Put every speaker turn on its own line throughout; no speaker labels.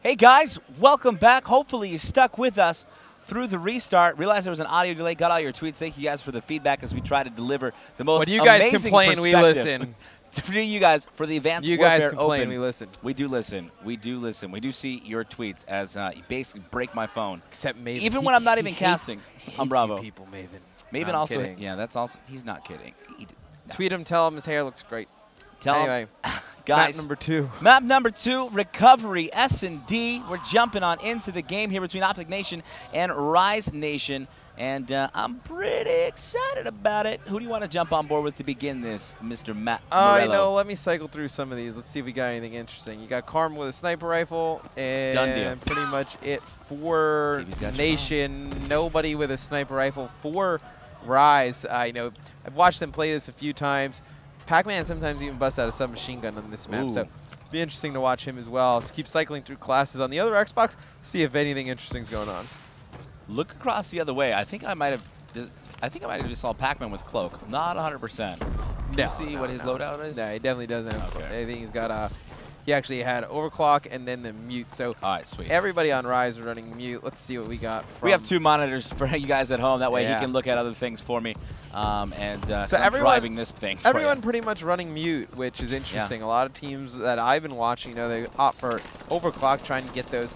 Hey guys, welcome back. Hopefully you stuck with us through the restart. Realized there was an audio delay. Got all your tweets. Thank you guys for the feedback as we try to deliver the most amazing
When you guys complain, we listen.
For you guys, for the Advanced
You
Warfare
guys complain,
Open,
we listen.
We do listen. We do listen. We do see your tweets as you basically break my phone.
Except Maven.
Even when I'm not even casting on Bravo.
People, Maven.
Maven
I'm
also,
kidding.
yeah, that's also, he's not kidding. No.
Tweet him, tell him his hair looks great.
Tell
anyway,
him. Guys,
map number 2.
Map number 2, Recovery, S&D. We're jumping on into the game here between OpTic Nation and Rise Nation, and I'm pretty excited about it. Who do you want to jump on board with to begin this, Mr. Matt Morello?
Let me cycle through some of these. Let's see if we got anything interesting. You got Karma with a sniper rifle, and
Done deal.
pretty much it for Nation. Nobody with a sniper rifle for Rise. I've watched them play this a few times. Pac-Man sometimes even busts out a submachine gun on this map, so be interesting to watch him as well. Let's keep cycling through classes on the other Xbox, see if anything interesting is going on.
Look across the other way. I think I might have just saw Pac-Man with cloak. Not 100%. Can you see what his loadout is?
No, he definitely doesn't have cloak.
Okay.
I think he's got he actually had overclock and then the mute. So
all right, sweet.
Everybody on Rise is running mute. Let's see what we got.
We have 2 monitors for you guys at home. That way he can look at other things for me. So I'm driving this thing.
Everyone pretty much running mute, which is interesting. A lot of teams that I've been watching, they opt for overclock, trying to get those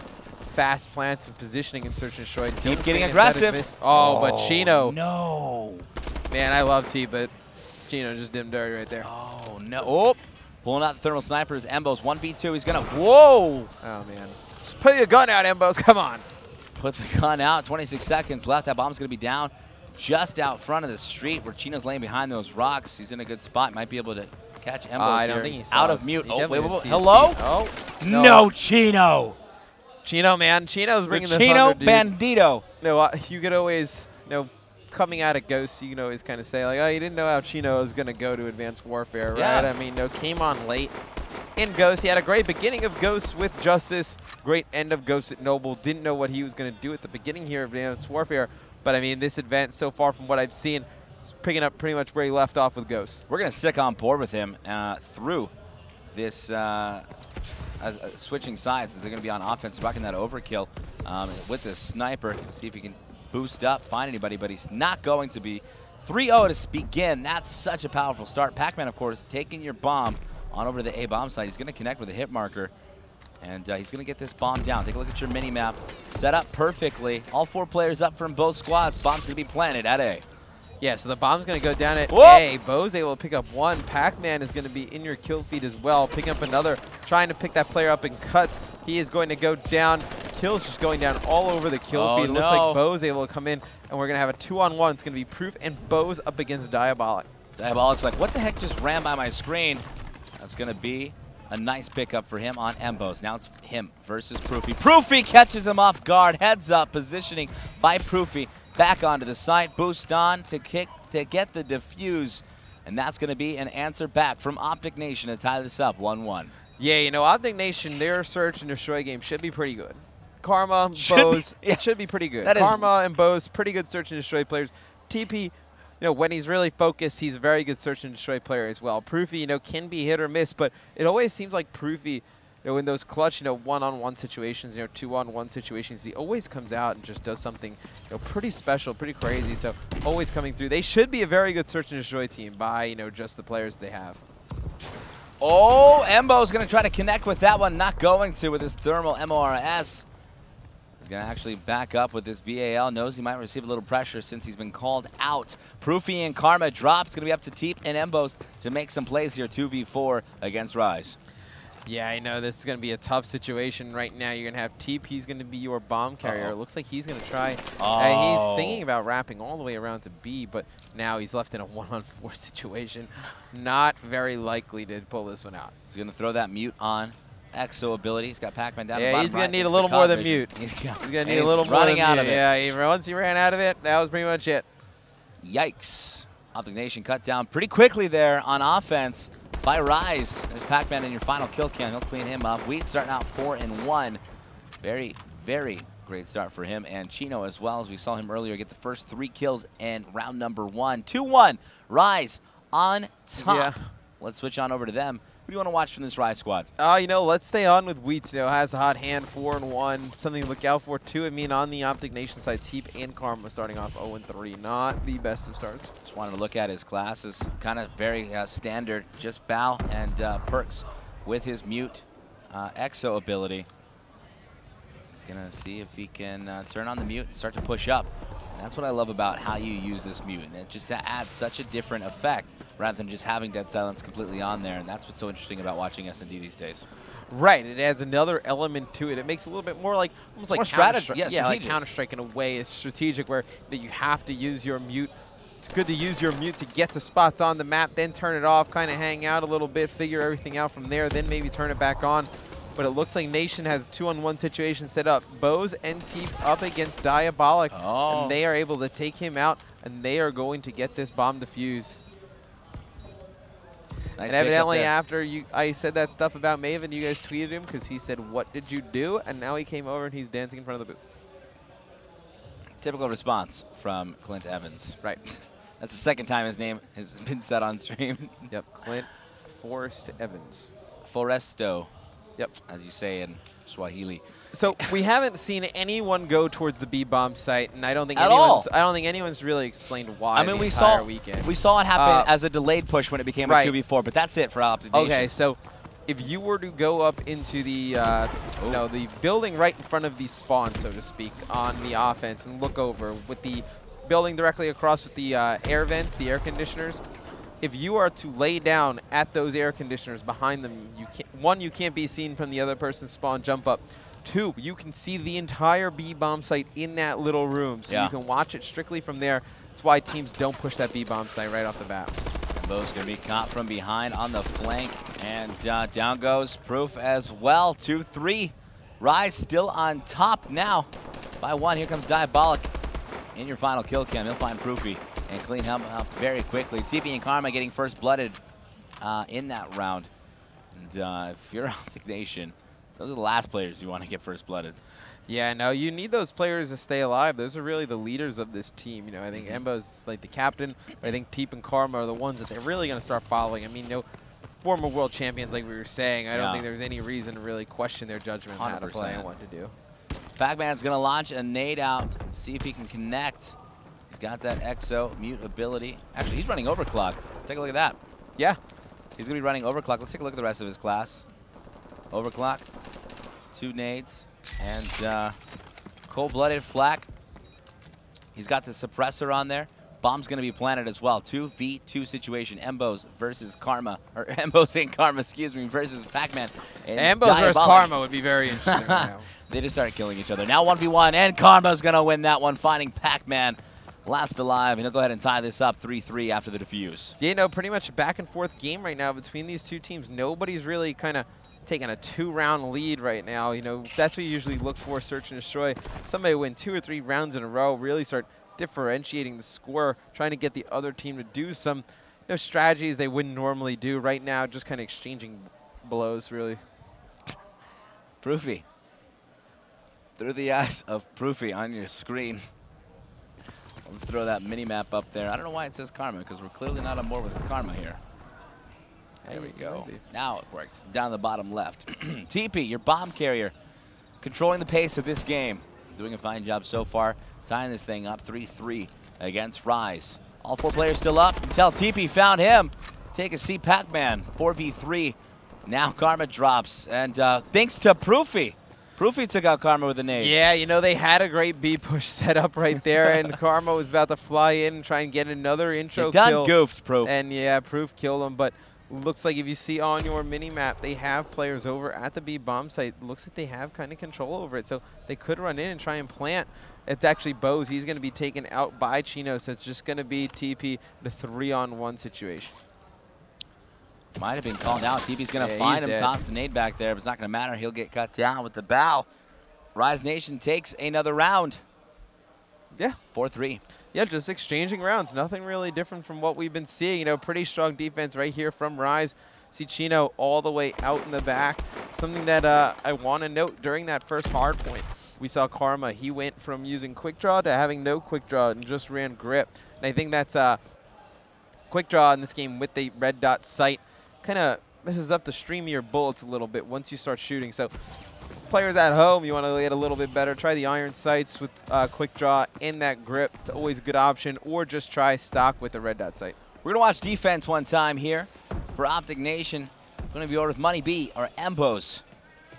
fast plants and positioning in search and destroy.
Keep getting aggressive.
But Chino.
No.
Man, I love T, but Chino just did him dirty right there.
Oh, no. Oh. Pulling out the thermal snipers. Embos 1v2. He's going to. Whoa.
Oh, man. Just put your gun out, Embos. Come on.
Put the gun out. 26 seconds left. That bomb's going to be down just out front of the street where Chino's laying behind those rocks. He's in a good spot. Might be able to catch Embos
I
here.
don't think he's
out of mute.
He
Oh, wait.
Hello?
Oh. No, Chino.
Chino, man. Chino's bringing the
Chino
thunder, dude.
Bandito.
No, you could always, coming out of Ghost, you can always kind of say, like, oh, you didn't know how Chino was going to go to Advanced Warfare, right?
Yeah.
I mean, came on late in Ghost. He had a great beginning of Ghost with Justice, great end of Ghost at Noble. Didn't know what he was going to do at the beginning here of Advanced Warfare, but, I mean, this advance so far from what I've seen is picking up pretty much where he left off with Ghost.
We're going to stick on board with him through this switching sides. They're going to be on offense, rocking that overkill with the sniper. See if he can boost up, find anybody, but he's not going to be. 3-0 to begin. That's such a powerful start. Pac-Man, of course, taking your bomb on over to the A bomb side. He's going to connect with a hit marker, and he's going to get this bomb down. Take a look at your mini map. Set up perfectly. All 4 players up from both squads. Bomb's going to be planted at A.
Yeah, so the bomb's going to go down at
Whoop.
A. Bo's able to pick up 1. Pac-Man is going to be in your kill feed as well, picking up another, trying to pick that player up in cuts. He is going to go down. Kills just going down all over the kill feed. It looks like Bo's able to come in, and we're going to have a 2-on-1. It's going to be Proof and Bo's up against Diabolic.
Diabolic's like, what the heck just ran by my screen? That's going to be a nice pickup for him on Embos. Now it's him versus Proofy. Proofy catches him off guard. Heads up positioning by Proofy. Back onto the site. Boost on to get the defuse. And that's going to be an answer back from OpTic Nation to tie this up 1-1.
Yeah, OpTic Nation, their search and destroy game should be pretty good. Karma, Bo's, it should be pretty good. Karma and Bo's, pretty good search and destroy players. TP, when he's really focused, he's a very good search and destroy player as well. Proofy, can be hit or miss, but it always seems like Proofy, in those clutch, one-on-one situations, 2-on-1 situations, he always comes out and just does something, pretty special, pretty crazy. So always coming through. They should be a very good search and destroy team by, just the players they have.
Oh, Embo's going to try to connect with that one. Not going to with his thermal MORS. He's going to actually back up with this BAL. Knows he might receive a little pressure since he's been called out. Proofy and Karma drop. It's going to be up to Teep and Embos to make some plays here. 2v4 against Rise.
Yeah, I know this is going to be a tough situation right now. You're going to have Teep. He's going to be your bomb carrier. It looks like he's going to try. He's thinking about wrapping all the way around to B, but now he's left in a 1-on-4 situation. Not very likely to pull this one out.
He's going to throw that mute on. Exo ability. He's got Pac-Man down the bottom.
Yeah, he's going to need a little more than mute. He's going to need a little more than mute. Yeah, once he ran out of it, that was pretty much it.
Yikes. OpTic Nation cut down pretty quickly there on offense by Rise. There's Pac-Man in your final kill cam. He'll clean him up. Wheat starting out 4-1. Very, very great start for him. And Chino as well, as we saw him earlier, get the first 3 kills in round number 1. 2-1. Rise on top.
Yeah.
Let's switch on over to them. do you want to watch from this Rise squad?
You know, let's stay on with Wheats. You know, has a hot hand, 4-1. Something to look out for, too. I mean, on the OpTic Nation side, Teep and Karma starting off 0-3. Not the best of starts.
Just wanted to look at his classes. Kind of very standard. Just Bow and Perks with his Mute Exo ability. He's going to see if he can turn on the Mute and start to push up. And that's what I love about how you use this Mute. And it just adds such a different effect rather than just having Dead Silence completely on there. And that's what's so interesting about watching S&D these days. Right.
It adds another element to it. It makes it a little bit more like almost like
strategy.
Yeah, like Counter-Strike in a way. It's strategic where you have to use your Mute. It's good to use your Mute to get to spots on the map, then turn it off, kind of hang out a little bit, figure everything out from there, then maybe turn it back on. But it looks like Nation has a 2-on-1 situation set up. Bows and Teep up against Diabolic, and they are able to take him out, and they are going to get this bomb defuse.
Nice.
And evidently after I said that stuff about Maven, you guys tweeted him because he said, "What did you do?" And now he came over and he's dancing in front of the booth.
Typical response from Clint Evans.
Right.
That's the second time his name has been said on stream.
Yep, Clint Forrest Evans.
Foresto.
Yep.
As you say in Swahili.
So we haven't seen anyone go towards the B-bomb site, and I don't think anyone's really explained why.
I mean,
we saw it
happen as a delayed push when it became a 2v4, but that's it for OpTic Nation.
Okay, so if you were to go up into the the building right in front of the spawn, so to speak, on the offense, and look over with the building directly across with the air vents, the air conditioners. If you are to lay down at those air conditioners behind them, you can't be seen from the other person's spawn jump up. 2, you can see the entire B-bomb site in that little room, so you can watch it strictly from there. That's why teams don't push that B-bomb site right off the bat.
Bo's going to be caught from behind on the flank, and down goes Proof as well. 2-3. Rise still on top now by 1. Here comes Diabolic in your final kill cam. He'll find Proofy and clean him up very quickly. TP and Karma getting first blooded in that round. And if you're OpTic Nation, those are the last players you want to get first blooded.
Yeah, no, you need those players to stay alive. Those are really the leaders of this team. You know, I think Embo's like the captain, but I think Teep and Karma are the ones that they're really going to start following. I mean, former world champions, like we were saying, I don't think there's any reason to really question their judgment on how to play and what to do.
Pac-Man's going to launch a nade out, see if he can connect. He's got that Exo Mute ability. Actually, he's running overclock. Take a look at that.
Yeah.
He's going to be running overclock. Let's take a look at the rest of his class. Overclock, 2 nades, and cold-blooded flak. He's got the suppressor on there. Bomb's going to be planted as well. 2v2 situation. Embos versus Karma, or Embos and Karma, excuse me, versus Pac-Man.
Embos versus Karma would be very interesting now.
They just started killing each other. Now 1v1, and Karma's going to win that one, finding Pac-Man last alive, and he'll go ahead and tie this up 3-3 after the defuse.
Yeah, pretty much a back-and-forth game right now between these two teams. Nobody's really kind of taking a 2-round lead right now. That's what you usually look for, search and destroy. Somebody win 2 or 3 rounds in a row, really start differentiating the score, trying to get the other team to do some strategies they wouldn't normally do. Right now, just kind of exchanging blows, really.
Proofy. Through the eyes of Proofy on your screen. I'll throw that mini-map up there. I don't know why it says Karma, because we're clearly not on board with Karma here. There we go. Now it worked. Down the bottom left. TP, your bomb carrier, controlling the pace of this game. Doing a fine job so far, tying this thing up 3-3 against Rise. All 4 players still up until TP found him. Take a seat, Pac-Man. 4v3. Now Karma drops, and thanks to Proofy. Proofy took out Karma with a nade.
Yeah, they had a great B push set up right there, and Karma was about to fly in and try and get another intro kill.
Goofed, Proof.
And yeah, Proof killed him, but looks like if you see on your mini-map, they have players over at the B-bomb site. Looks like they have kind of control over it, so they could run in and try and plant. It's actually Bose. He's going to be taken out by Chino, so it's just going to be TP, the 3-on-1 situation.
Might have been called out. TP's going to find him, toss the nade back there, but it's not going to matter. He'll get cut down with the bow. Rise Nation takes another round.
Yeah.
4-3.
Yeah, just exchanging rounds. Nothing really different from what we've been seeing. Pretty strong defense right here from Rise. See Chino all the way out in the back. Something that I want to note during that first hard point, we saw Karma. He went from using quick draw to having no quick draw and just ran grip. And I think that's quick draw in this game with the red dot sight kind of messes up the stream of your bullets a little bit once you start shooting. So players at home, you want to get a little bit better. Try the iron sights with quick draw in that grip. It's always a good option. Or just try stock with the red dot sight.
We're going to watch defense one time here for OpTic Nation. Going to be over with Money B, or Embos,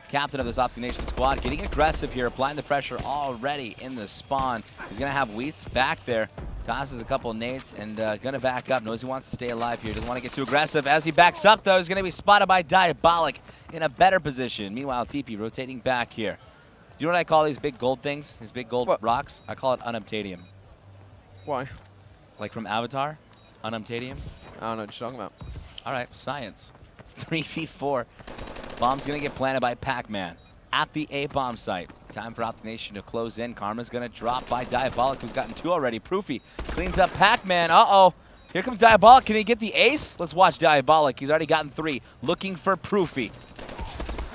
captain of this OpTic Nation squad, getting aggressive here, applying the pressure already in the spawn. He's going to have Wheats back there. Tosses a couple of nades and going to back up. Knows he wants to stay alive here. Doesn't want to get too aggressive. As he backs up, though, he's going to be spotted by Diabolic in a better position. Meanwhile, TP rotating back here. Do you know what I call these big gold things? These big gold rocks? I call it unobtainium.
Why?
Like from Avatar? Unobtainium?
I don't know what you're talking about.
All right, science. 3v4. Bomb's going to get planted by Pac-Man at the A-bomb site. Time for OpTic Nation to close in. Karma's going to drop by Diabolic, who's gotten 2 already. Proofy cleans up Pac-Man. Uh-oh. Here comes Diabolic. Can he get the ace? Let's watch Diabolic. He's already gotten 3. Looking for Proofy.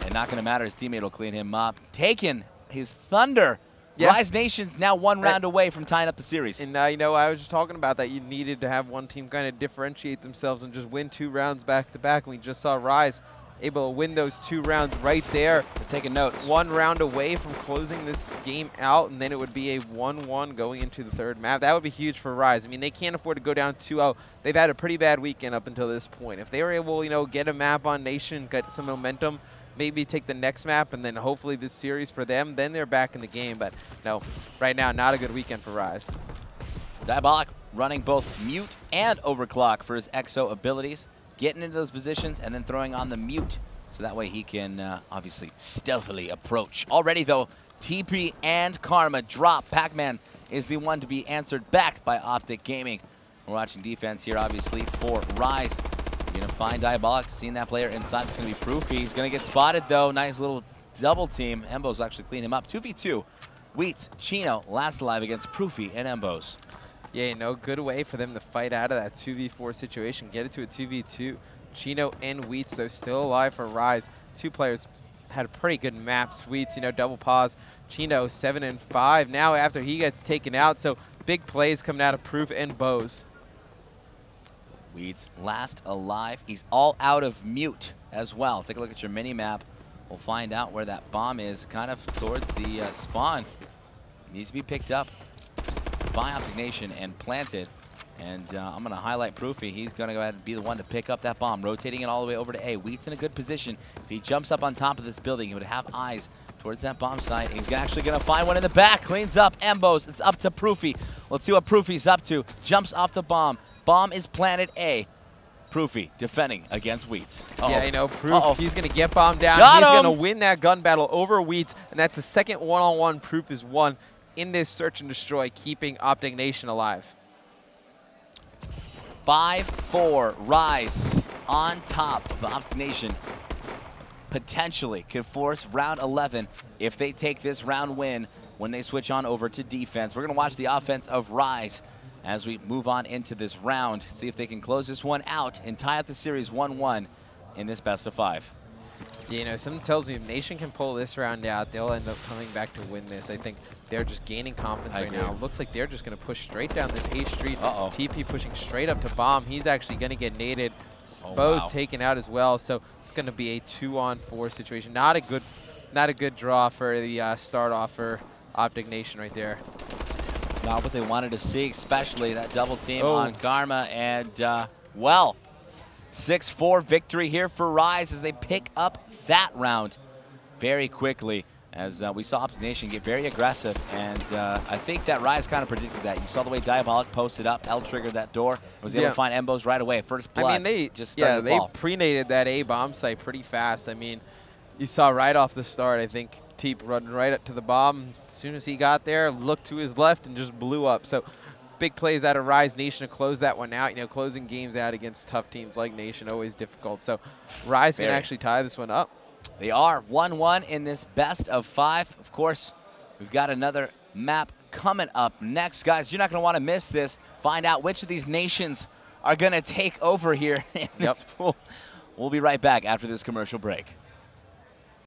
And not going to matter. His teammate will clean him up. Taking his thunder. Yeah. Rise Nation's now 1 round away from tying up the series.
And you know, I was just talking about that. You needed to have one team kind of differentiate themselves and just win 2 rounds back-to-back. We just saw Rise able to win those 2 rounds right there.
They're taking notes.
1 round away from closing this game out, and then it would be a 1-1 going into the 3rd map. That would be huge for Rise. I mean, they can't afford to go down 2-0. They've had a pretty bad weekend up until this point. If they were able, you know, get a map on Nation, get some momentum, maybe take the next map, and then hopefully this series for them, then they're back in the game. But no, right now, not a good weekend for Rise.
Diabolic running both mute and overclock for his EXO abilities, getting into those positions and then throwing on the mute so that way he can obviously stealthily approach. Already, though, TP and Karma drop. Pac-Man is the one to be answered back by OpTic Gaming. We're watching defense here, obviously, for Rise. You're going to find Diabolic, seeing that player inside. It's going to be Proofy. He's going to get spotted, though. Nice little double team. Embos will actually clean him up. 2v2. Wheats, Chino, last alive against Proofy and Embos.
Yeah, you know, good way for them to fight out of that 2v4 situation. Get it to a 2v2. Chino and Wheats, though, still alive for Rise. 2 players had pretty good maps. Wheats, you know, double pause. Chino, 7 and 5 now after he gets taken out. So big plays coming out of Proof and Bose.
Wheats last alive. He's all out of mute as well. Take a look at your mini map. We'll find out where that bomb is, kind of towards the spawn. Needs to be picked up by OpTic Nation and planted. And I'm going to highlight Proofy. He's going to go ahead and be the one to pick up that bomb, rotating it all the way over to A. Wheat's in a good position. If he jumps up on top of this building, he would have eyes towards that bomb site. He's actually going to find one in the back. Cleans up Embos. It's up to Proofy. Let's see what Proofy's up to. Jumps off the bomb. Bomb is planted A. Proofy defending against Wheats.
Yeah, you know, Proof, he's going to get bombed down. He's going to win that gun battle over Wheats, and that's the second one-on-one Proof is won in this search and destroy, keeping OpTic Nation alive.
5-4, Rise on top of OpTic Nation. Potentially could force round 11 if they take this round win when they switch on over to defense. We're going to watch the offense of Rise as we move on into this round, see if they can close this one out and tie up the series 1-1 in this best of 5.
Yeah, you know, something tells me if Nation can pull this round out, they'll end up coming back to win this. I think they're just gaining confidence right now. It looks like they're just going to push straight down this A street. TP pushing straight up to bomb. He's actually going to get naded. Bo's taken out as well, so it's going to be a 2-on-4 situation. Not a good draw for the start off for OpTic Nation right there.
Not what they wanted to see, especially that double team on Karma. And, well, 6-4 victory here for Rise as they pick up that round very quickly. As we saw OpTic Nation get very aggressive. And I think that Rise kind of predicted that. You saw the way Diabolic posted up, L-triggered that door, was able to find Embos right away. First blood.
I mean, they pre-nated that A-bomb site pretty fast. I mean, you saw right off the start, I think, Teep running right up to the bomb. As soon as he got there, looked to his left and just blew up. So big plays out of Rise Nation to close that one out. You know, closing games out against tough teams like Nation, always difficult. So Rise can actually tie this one up.
They are 1-1 in this best of 5. Of course, we've got another map coming up next. Guys, you're not going to want to miss this. Find out which of these nations are going to take over here in this pool. We'll be right back after this commercial break.